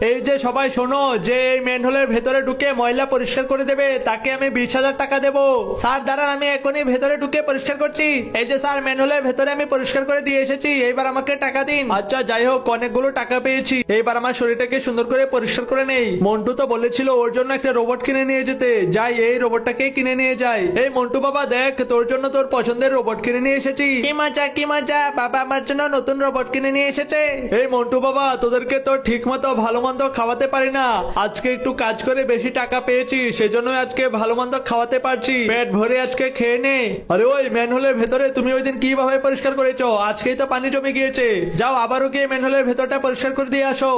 এই যে সবাই শোনো, যে এই ম্যানহোলের ভেতরে ঢুকে ময়লা পরিষ্কার করে দেবে তাকে আমি 20,000 টাকা দেবো। স্যার দাঁড়ান, আমি এখনই ভেতরে ঢুকে পরিষ্কার করছি। এই যে স্যার, ম্যানহোলের ভেতরে আমি পরিষ্কার করে দিয়ে এসেছি, এইবার আমাকে টাকা দিন। আচ্ছা যাই হোক, অনেকগুলো টাকা পেয়েছি, এইবার আমার শরীরটাকে সুন্দর করে পরিষ্কার করে নেই। মন্টু তো বলেছিল ওর জন্য একটা রোবট কিনে নিয়ে যেতে, যাই এই রোবটটাকে কিনে নিয়ে যাই। এই মন্টু বাবা দেখ, তোর জন্য তোর পছন্দের রোবট কিনে নিয়ে এসেছি। কি মজা কি মজা, বাবা আমার জন্য নতুন রোবট কিনে নিয়ে এসেছে। এই মন্টু বাবা, তোদেরকে তো ঠিক মতো ভালো মন্দ খাওয়াতে পারি না, আজকে একটু কাজ করে বেশি টাকা পেয়েছি, সেজন্য আজকে ভালো মন্দ খাওয়াতে পারছি। পেট ভরে আজকে খেয়ে নে। আরে ওই ম্যানহোলের ভেতরে তুমি ওই দিন কিভাবে পরিষ্কার করেছো? আজকেই তো পানি জমে গিয়েছে, যাও আবারও গিয়ে ম্যানহোলের ভেতরটা পরিষ্কার করে দিয়ে আসো।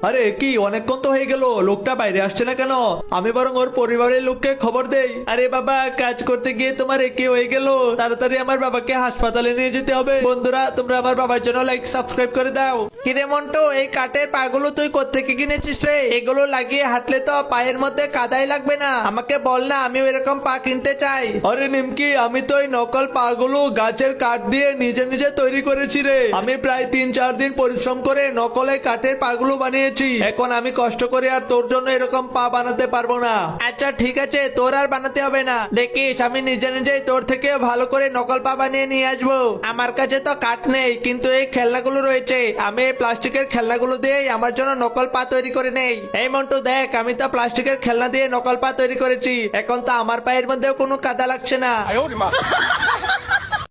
আরে কি অনেকক্ষণ তো হয়ে গেল, লোকটা বাইরে আসছে না কেন? আমি বরং ওর পরিবারের লোককে খবর দেই। আরে বাবা, কাজ করতে গিয়ে তোমার কি হয়ে গেল? তাড়াতাড়ি আমার বাবাকে হাসপাতালে নিয়ে যেতে হবে। বন্ধুরা, তোমরা আমার বাবার জন্য লাইক সাবস্ক্রাইব করে দাও। কিরে মন্টু, এই কাঠের পাগুলো তুই কোত্থেকে কিনেছিস রে? এগুলো লাগিয়ে হাঁটলে তো পায়ের মধ্যে কাদাই লাগবে না? আমাকে বল না, আমিও এরকম পা কিনতে চাই। আরে নিমকি, আমি তো এই নকল পাগুলো গাছের কাঠ দিয়ে নিজে নিজে তৈরি করেছি রে। আমি প্রায় 3-4 দিন পরিশ্রম করে নকলে কাঠের পাগুলো বানিয়েছি। এখন আমি কষ্ট করে আর তোর জন্য এরকম পা বানাতে পারবো না। আচ্ছা ঠিক আছে, তোর আর বানাতে হবে না। দেখিস আমি নিজে নিজেই তোর থেকে ভালো করে নকল পা বানিয়ে নিয়ে আসবো। আমার কাছে তো কাঠ নেই, কিন্তু এই খেলনাগুলো রয়েছে। আমি এই প্লাস্টিকের খেলনাগুলো দিয়ে আমার জন্য নকল পা তৈরি করে নেই। এই মন্টু দেখ, আমি তো প্লাস্টিকের খেলনা দিয়ে নকল পা তৈরি করেছি। এখন তো আমার পায়ের মধ্যেও কোনো কাদা লাগছে না।